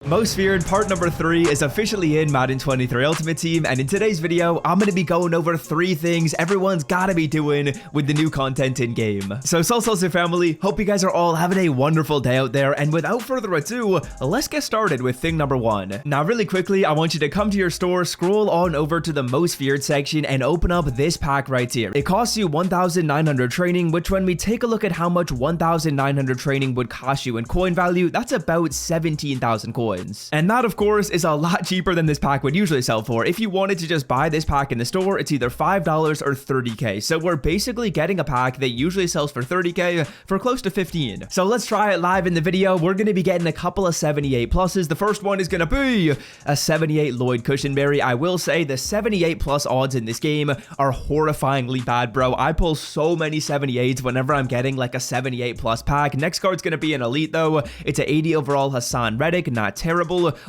Most Feared part number 3 is officially in Madden 23 Ultimate Team, and in today's video, I'm going to be going over 3 things everyone's got to be doing with the new content in game. So Salsa family, hope you guys are all having a wonderful day out there, and without further ado, let's get started with thing number 1. Now really quickly, I want you to come to your store, scroll on over to the Most Feared section, and open up this pack right here. It costs you 1,900 training, which when we take a look at how much 1,900 training would cost you in coin value, that's about 17,000 coins. And that, of course, is a lot cheaper than this pack would usually sell for. If you wanted to just buy this pack in the store, it's either $5 or 30k. So we're basically getting a pack that usually sells for 30k for close to 15. So let's try it live in the video. We're going to be getting a couple of 78 pluses. The first one is going to be a 78 Lloyd Cushenberry. I will say the 78 plus odds in this game are horrifyingly bad, bro. I pull so many 78s whenever I'm getting like a 78 plus pack. Next card's going to be an elite though. It's an 80 overall Hassan Reddick, not terrible.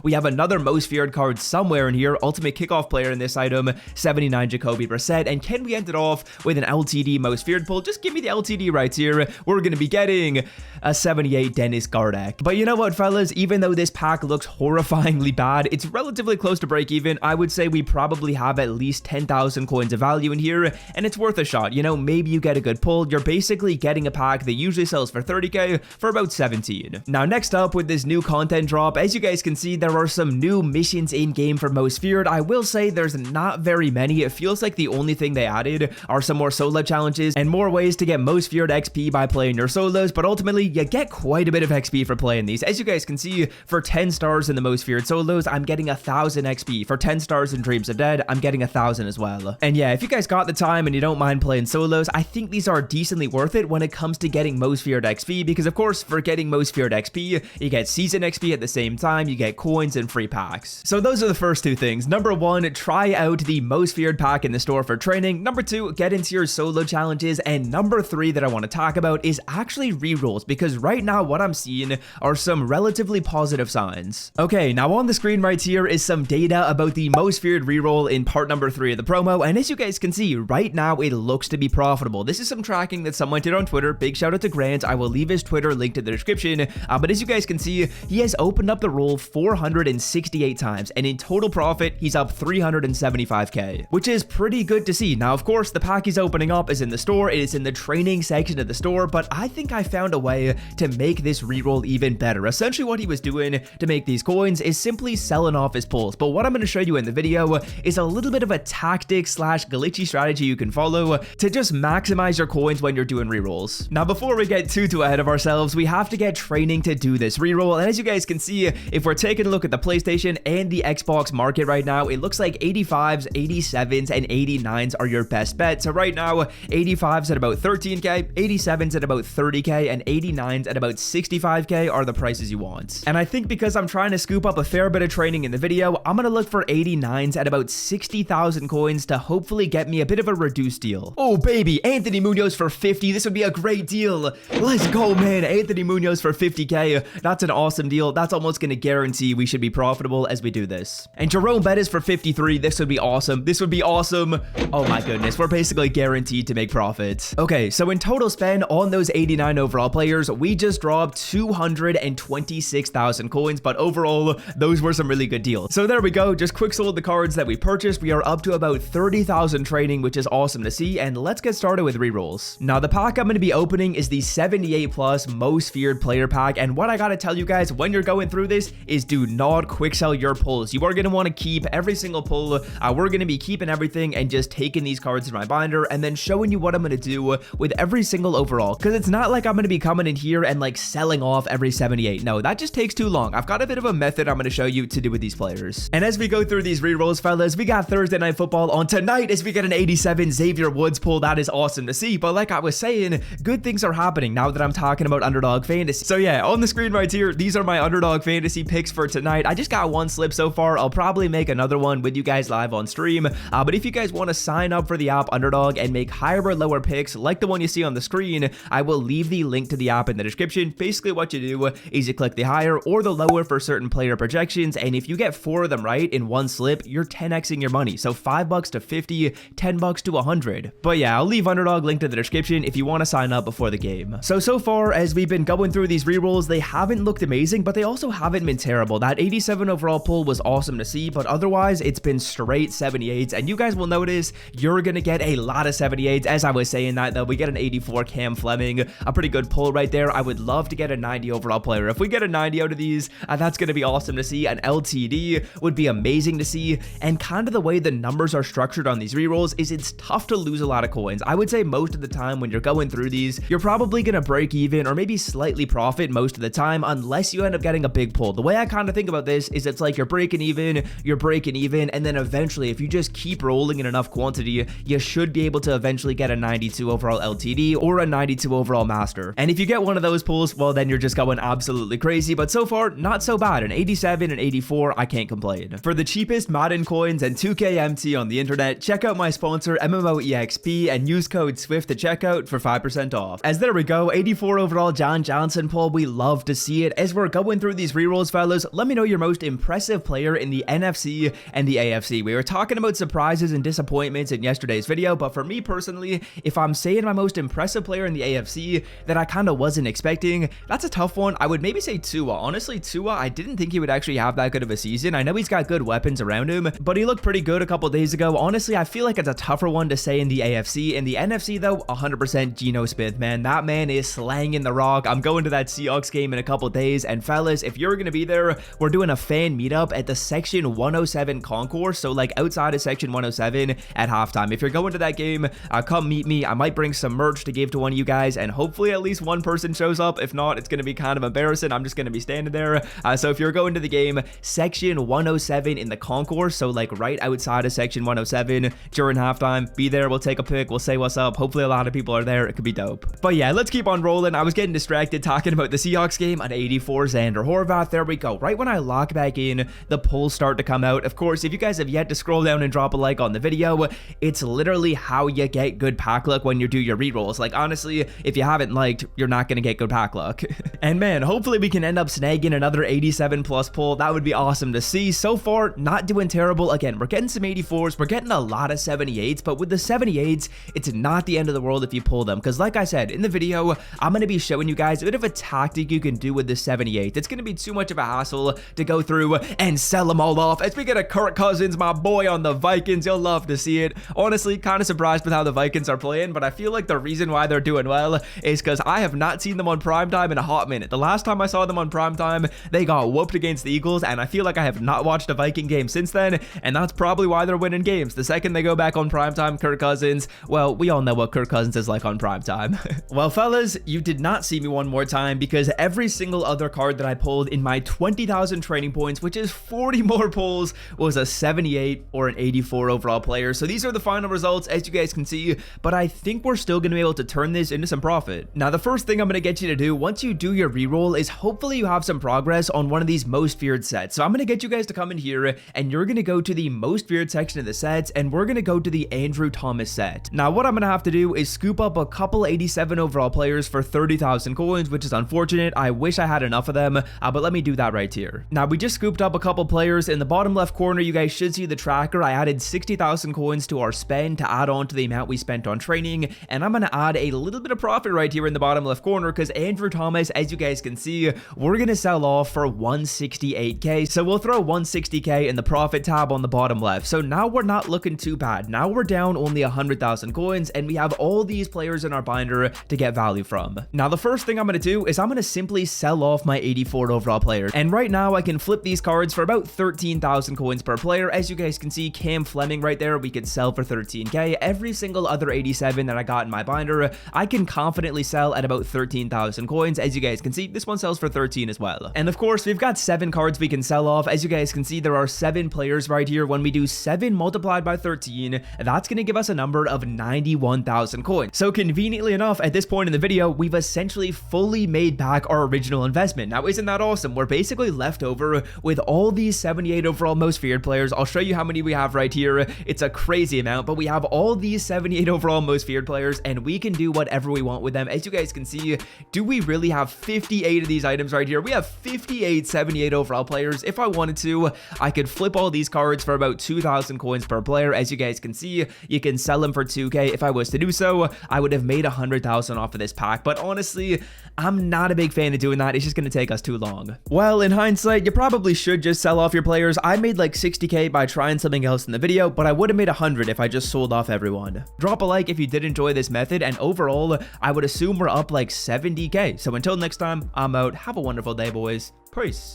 We have another Most Feared card somewhere in here. Ultimate kickoff player in this item, 79 Jacoby Brissett. And can we end it off with an LTD Most Feared pull? Just give me the LTD right here. We're going to be getting a 78 Dennis Gardeck. But you know what, fellas? Even though this pack looks horrifyingly bad, it's relatively close to break even. I would say we probably have at least 10,000 coins of value in here, and it's worth a shot. You know, maybe you get a good pull. You're basically getting a pack that usually sells for 30k for about 17. Now, next up with this new content drop, as you guys can see, there are some new missions in game for Most Feared. I will say there's not very many. It feels like the only thing they added are some more solo challenges and more ways to get Most Feared XP by playing your solos, but ultimately you get quite a bit of XP for playing these. As you guys can see, for 10 stars in the Most Feared solos, I'm getting 1,000 XP. For 10 stars in Dreams of Dead, I'm getting 1,000 as well. And yeah, if you guys got the time and you don't mind playing solos, I think these are decently worth it when it comes to getting Most Feared XP, because of course, for getting Most Feared XP, you get season XP at the same time, you get coins and free packs. So those are the first 2 things. Number 1, try out the Most Feared pack in the store for training. Number 2, get into your solo challenges. And number 3 that I want to talk about is actually rerolls, because right now what I'm seeing are some relatively positive signs. Okay, now on the screen right here is some data about the Most Feared reroll in part number 3 of the promo, and as you guys can see, right now it looks to be profitable. This is some tracking that someone did on Twitter. Big shout out to Grant. I will leave his Twitter linked in the description, but as you guys can see, he has opened up the roll 468 times, and in total profit, he's up 375k, which is pretty good to see. Now, of course, the pack he's opening up is in the store. It is in the training section of the store, but I think I found a way to make this reroll even better. Essentially, what he was doing to make these coins is simply selling off his pulls, but what I'm going to show you in the video is a little bit of a tactic slash glitchy strategy you can follow to just maximize your coins when you're doing rerolls. Now, before we get too ahead of ourselves, we have to get training to do this reroll, and as you guys can see, if we're taking a look at the PlayStation and the Xbox market right now, it looks like 85s, 87s, and 89s are your best bet. So right now, 85s at about 13k, 87s at about 30k, and 89s at about 65k are the prices you want. And I think because I'm trying to scoop up a fair bit of training in the video, I'm gonna look for 89s at about 60,000 coins to hopefully get me a bit of a reduced deal. Oh baby, Anthony Munoz for 50. This would be a great deal. Let's go, man. Anthony Munoz for 50k. That's an awesome deal. That's almost gonna guarantee we should be profitable as we do this. And Jerome Bettis for 53. This would be awesome. This would be awesome. Oh my goodness, we're basically guaranteed to make profit. Okay, so in total spend on those 89 overall players, we just dropped 226,000 coins, but overall, those were some really good deals. So there we go, just quick sold the cards that we purchased. We are up to about 30,000 training, which is awesome to see, and let's get started with rerolls. Now, the pack I'm going to be opening is the 78 plus Most Feared player pack, and what I gotta tell you guys when you're going through this is do not quick sell your pulls. You are going to want to keep every single pull. We're going to be keeping everything and just taking these cards in my binder and then showing you what I'm going to do with every single overall, because it's not like I'm going to be coming in here and like selling off every 78. No, that just takes too long. I've got a bit of a method I'm going to show you to do with these players. And as we go through these rerolls, fellas, we got Thursday Night Football on tonight as we get an 87 Xavier Woods pull. That is awesome to see, but like I was saying, good things are happening now that I'm talking about Underdog Fantasy. So yeah, on the screen right here, these are my Underdog Fantasy picks for tonight. I just got one slip so far. I'll probably make another one with you guys live on stream, but if you guys want to sign up for the app Underdog and make higher or lower picks like the one you see on the screen, I will leave the link to the app in the description. Basically what you do is you click the higher or the lower for certain player projections, and if you get 4 of them right in one slip, you're 10xing your money. So $5 to 50, $10 to 100. But yeah, I'll leave Underdog linked in the description if you want to sign up before the game. So far as we've been going through these rerolls, they haven't looked amazing, but they also haven't been terrible. That 87 overall pull was awesome to see, but otherwise it's been straight 78s, and you guys will notice you're gonna get a lot of 78s. As I was saying that though, we get an 84 Cam Fleming, a pretty good pull right there. I would love to get a 90 overall player. If we get a 90 out of these, that's gonna be awesome to see. An LTD would be amazing to see, and kind of the way the numbers are structured on these rerolls is it's tough to lose a lot of coins. I would say most of the time when you're going through these, you're probably gonna break even or maybe slightly profit most of the time, unless you end up getting a big pull. The way I kind of think about this is it's like you're breaking even, and then eventually if you just keep rolling in enough quantity, you should be able to eventually get a 92 overall LTD or a 92 overall master. And if you get one of those pulls, well, then you're just going absolutely crazy. But so far, not so bad. An 87 and 84, I can't complain. For the cheapest Madden coins and 2K MT on the internet, check out my sponsor MMOEXP and use code SWIFT to checkout for 5% off. As there we go, 84 overall John Johnson pull. We love to see it. As we're going through these rerolls, fellas, let me know your most impressive player in the NFC and the AFC. We were talking about surprises and disappointments in yesterday's video, but for me personally, if I'm saying my most impressive player in the AFC that I kind of wasn't expecting, that's a tough one. I would maybe say Tua. Honestly, Tua, I didn't think he would actually have that good of a season. I know he's got good weapons around him, but he looked pretty good a couple days ago. Honestly, I feel like it's a tougher one to say in the AFC. In the NFC though, 100% Geno Smith, man. That man is slanging the rock. I'm going to that Seahawks game in a couple days, and fellas, if you're gonna be there, we're doing a fan meetup at the Section 107 concourse, so like outside of Section 107 at halftime. If you're going to that game, come meet me. I might bring some merch to give to one of you guys, and hopefully at least one person shows up. If not, it's gonna be kind of embarrassing. I'm just gonna be standing there. So if you're going to the game, Section 107 in the concourse, so like right outside of Section 107 during halftime, be there. We'll take a pic. We'll say what's up. Hopefully a lot of people are there. It could be dope. But yeah, let's keep on rolling. I was getting distracted talking about the Seahawks game. An 84 Xander Horvath. There we go. Right when I lock back in, the polls start to come out. Of course, if you guys have yet to scroll down and drop a like on the video, it's literally how you get good pack luck when you do your rerolls. Like honestly, if you haven't liked, you're not gonna get good pack luck. And man, hopefully we can end up snagging another 87 plus pull. That would be awesome to see. So far, not doing terrible. Again, we're getting some 84s, we're getting a lot of 78s, but with the 78s, it's not the end of the world if you pull them, because like I said in the video, I'm going to be showing you guys a bit of a tactic you can do with the 78. It's going to be too much of a hassle to go through and sell them all off. As we get a Kirk Cousins, my boy on the Vikings, you'll love to see it. Honestly, kind of surprised with how the Vikings are playing, but I feel like the reason why they're doing well is because I have not seen them on primetime in a hot minute. The last time I saw them on primetime, they got whooped against the Eagles, and I feel like I have not watched a Viking game since then, and that's probably why they're winning games. The second they go back on primetime, Kirk Cousins, well, we all know what Kirk Cousins is like on primetime. Well, fellas, you did not see me one more time, because every single other card that I pulled in my 20,000 training points, which is 40 more pulls, was a 78 or an 84 overall player. So these are the final results, as you guys can see, but I think we're still going to be able to turn this into some profit. Now, the first thing I'm going to get you to do once you do your reroll is hopefully you have some progress on one of these most feared sets. So I'm going to get you guys to come in here, and you're going to go to the most feared section of the sets, and we're going to go to the Andrew Thomas set. Now, what I'm going to have to do is scoop up a couple 87 overall players for 30,000 coins, which is unfortunate. I wish I had enough of them, but let me do that right here. Now, we just scooped up a couple players. In the bottom left corner, you guys should see the tracker. I added 60,000 coins to our spend to add on to the amount we spent on training, and I'm going to add a little bit of profit right here in the bottom left corner, because Andrew Thomas, as you guys can see, we're going to sell off for 168k. So we'll throw 160k in the profit tab on the bottom left. So now we're not looking too bad. Now we're down only 100,000 coins, and we have all these players in our binder to get value from. Now, the first thing I'm going to do is I'm going to simply sell off my 84 overall player. And right now I can flip these cards for about 13,000 coins per player. As you guys can see, Cam Fleming right there, we could sell for 13k. Every single other 87 that I got in my binder, I can confidently sell at about 13,000 coins. As you guys can see, this one sells for 13 as well. And of course, we've got 7 cards we can sell off. As you guys can see, there are 7 players right here. When we do 7 multiplied by 13, that's going to give us a number of 91,000 coins. So conveniently enough, at this point in the video, we've essentially fully made back our original investment. Now, isn't that awesome? We're basically left over with all these 78 overall most feared players. I'll show you how many we have right here. It's a crazy amount, but we have all these 78 overall most feared players, and we can do whatever we want with them. As you guys can see, do we really have 58 of these items right here? We have 58 78 overall players. If I wanted to, I could flip all these cards for about 2,000 coins per player. As you guys can see, you can sell them for 2k. If I was to do so, I would have made 100,000 off of this pack, but honestly, I'm not a big fan of doing that. It's just going to take us too long. What Well, in hindsight, you probably should just sell off your players. I made like 60k by trying something else in the video, but I would have made 100 if I just sold off everyone. Drop a like if you did enjoy this method, and overall, I would assume we're up like 70k. So until next time, I'm out. Have a wonderful day, boys. Peace.